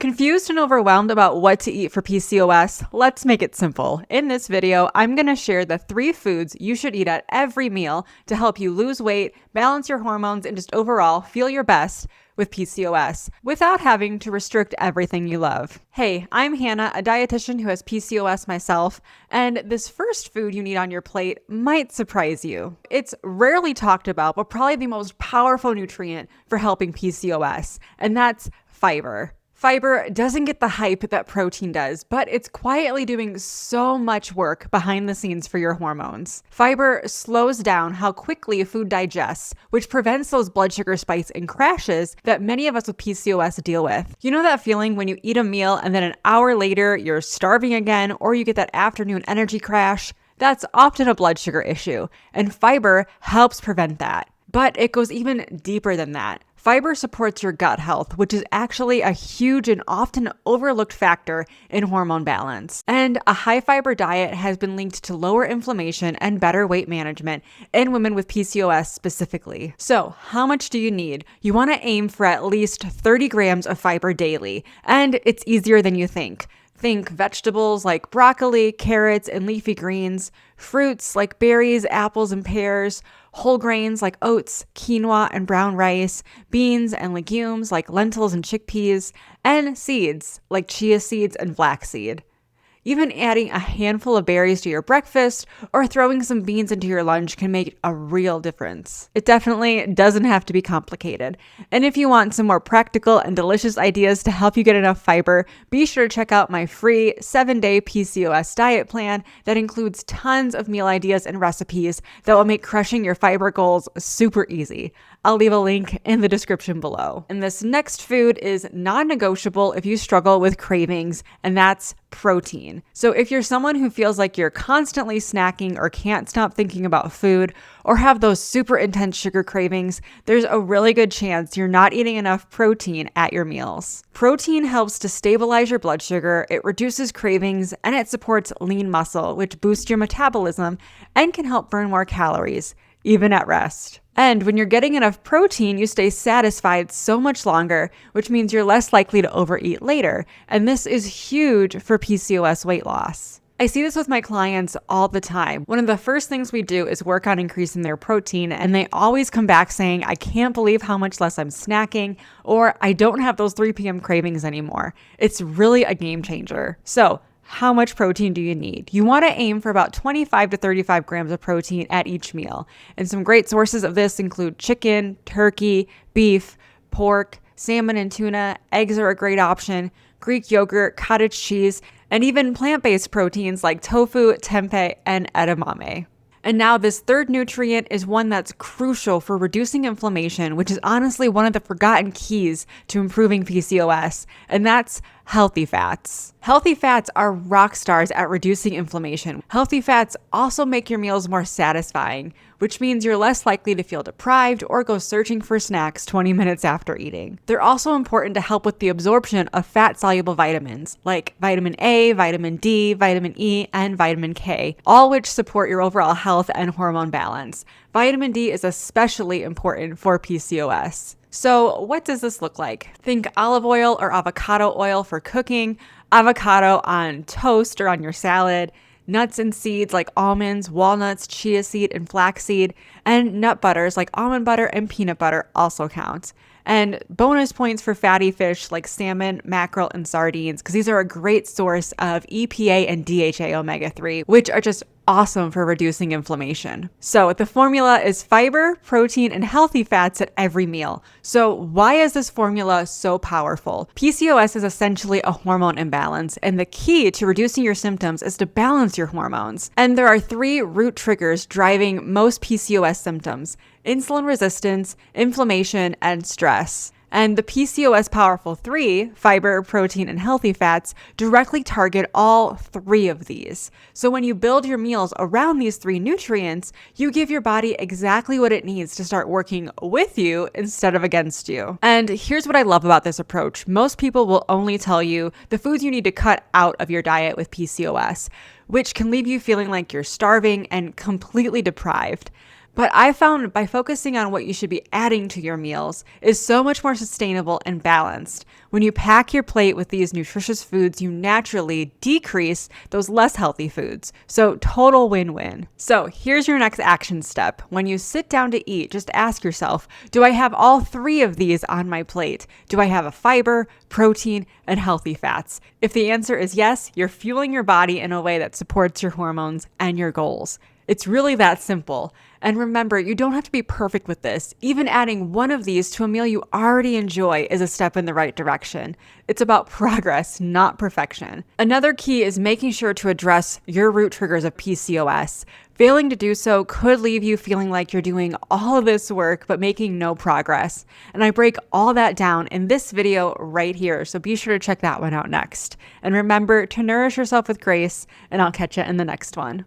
Confused and overwhelmed about what to eat for PCOS? Let's make it simple. In this video, I'm going to share the 3 foods you should eat at every meal to help you lose weight, balance your hormones, and just overall feel your best with PCOS without having to restrict everything you love. Hey, I'm Hannah, a dietitian who has PCOS myself, and this first food you need on your plate might surprise you. It's rarely talked about, but probably the most powerful nutrient for helping PCOS, and that's fiber. Fiber doesn't get the hype that protein does, but it's quietly doing so much work behind the scenes for your hormones. Fiber slows down how quickly food digests, which prevents those blood sugar spikes and crashes that many of us with PCOS deal with. You know that feeling when you eat a meal and then an hour later you're starving again, or you get that afternoon energy crash? That's often a blood sugar issue, and fiber helps prevent that. But it goes even deeper than that. Fiber supports your gut health, which is actually a huge and often overlooked factor in hormone balance. And a high fiber diet has been linked to lower inflammation and better weight management in women with PCOS specifically. So, how much do you need? You want to aim for at least 30 grams of fiber daily, and it's easier than you think. Think vegetables like broccoli, carrots, and leafy greens, fruits like berries, apples, and pears, whole grains like oats, quinoa, and brown rice, beans and legumes like lentils and chickpeas, and seeds like chia seeds and flaxseed. Even adding a handful of berries to your breakfast or throwing some beans into your lunch can make a real difference. It definitely doesn't have to be complicated. And if you want some more practical and delicious ideas to help you get enough fiber, be sure to check out my free 7-day PCOS diet plan that includes tons of meal ideas and recipes that will make crushing your fiber goals super easy. I'll leave a link in the description below. And this next food is non-negotiable if you struggle with cravings, and that's protein. So if you're someone who feels like you're constantly snacking or can't stop thinking about food or have those super intense sugar cravings, there's a really good chance you're not eating enough protein at your meals. Protein helps to stabilize your blood sugar, it reduces cravings, and it supports lean muscle, which boosts your metabolism and can help burn more calories, even at rest. And when you're getting enough protein, you stay satisfied so much longer, which means you're less likely to overeat later. And this is huge for PCOS weight loss. I see this with my clients all the time. One of the first things we do is work on increasing their protein, and they always come back saying, I can't believe how much less I'm snacking, or I don't have those 3 p.m. cravings anymore. It's really a game changer. So, how much protein do you need? You want to aim for about 25 to 35 grams of protein at each meal. And some great sources of this include chicken, turkey, beef, pork, salmon and tuna. Eggs are a great option, Greek yogurt, cottage cheese, and even plant-based proteins like tofu, tempeh, and edamame. And now this third nutrient is one that's crucial for reducing inflammation, which is honestly one of the forgotten keys to improving PCOS, and that's healthy fats. Healthy fats are rock stars at reducing inflammation. Healthy fats also make your meals more satisfying, which means you're less likely to feel deprived or go searching for snacks 20 minutes after eating. They're also important to help with the absorption of fat-soluble vitamins like vitamin A, vitamin D, vitamin E, and vitamin K, all which support your overall health and hormone balance. Vitamin D is especially important for PCOS. So what does this look like? Think olive oil or avocado oil for cooking, avocado on toast or on your salad, nuts and seeds like almonds, walnuts, chia seed, and flaxseed, and nut butters like almond butter and peanut butter also count. And bonus points for fatty fish like salmon, mackerel, and sardines, because these are a great source of EPA and DHA omega-3, which are just awesome for reducing inflammation. So the formula is fiber, protein, and healthy fats at every meal. So why is this formula so powerful? PCOS is essentially a hormone imbalance, and the key to reducing your symptoms is to balance your hormones. And there are 3 root triggers driving most PCOS symptoms: insulin resistance, inflammation, and stress. And the PCOS Powerful 3, fiber, protein, and healthy fats, directly target all 3 of these. So when you build your meals around these 3 nutrients, you give your body exactly what it needs to start working with you instead of against you. And here's what I love about this approach. Most people will only tell you the foods you need to cut out of your diet with PCOS, which can leave you feeling like you're starving and completely deprived. But I found by focusing on what you should be adding to your meals is so much more sustainable and balanced. When you pack your plate with these nutritious foods, you naturally decrease those less healthy foods. So total win-win. So here's your next action step. When you sit down to eat, just ask yourself, do I have all three of these on my plate? Do I have a fiber, protein, and healthy fats? If the answer is yes, you're fueling your body in a way that supports your hormones and your goals. It's really that simple. And remember, you don't have to be perfect with this. Even adding one of these to a meal you already enjoy is a step in the right direction. It's about progress, not perfection. Another key is making sure to address your root triggers of PCOS. Failing to do so could leave you feeling like you're doing all of this work but making no progress. And I break all that down in this video right here, so be sure to check that one out next. And remember to nourish yourself with grace, and I'll catch you in the next one.